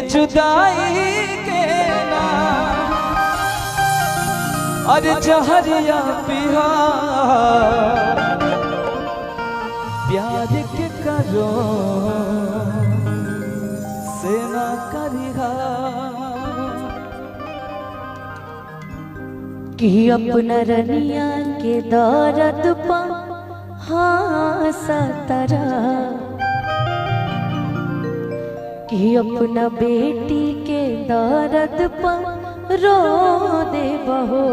जुदाई के ना और जहरिया पिया प्यार के करो से ना करिहा कि अपना रनिया के दर्द पा हाँ सतरा कि अपना बेटी के दर्द पर रो दे बहो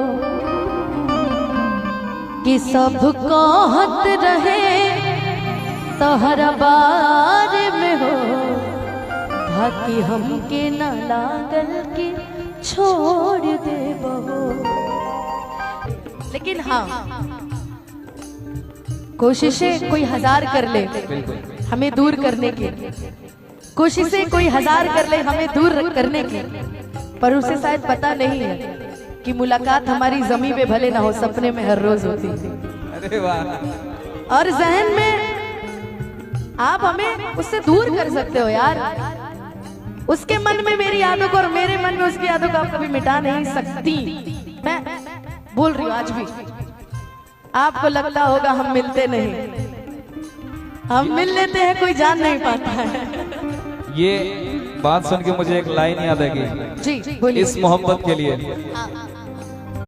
कि सब कहत रहे तोहरा बारे में हो बाकी हमके न लागल कि छोड़ दे बहो। लेकिन हाँ, कोशिशें कोई हजार कर ले हमें दूर करने की, कोशिशें कोई हजार कर ले हमें दूर करने की, पर उसे शायद पता नहीं है कि मुलाकात हमारी जमीन पे भले ना हो सपने में हर रोज होती है। अरे वाह। और जहन में आप हमें उससे दूर कर सकते हो यार। उसके मन में मेरी यादों को और मेरे मन में उसकी यादों को आप कभी मिटा नहीं सकती। मैं बोल रही हूँ आज भी। आपको लगता होगा हम मिलते नहीं, हम मिल लेते हैं, कोई जान नहीं पाता है। ये बात सुन के मुझे एक लाइन याद है कि जी बोलिए। इस मोहब्बत के लिए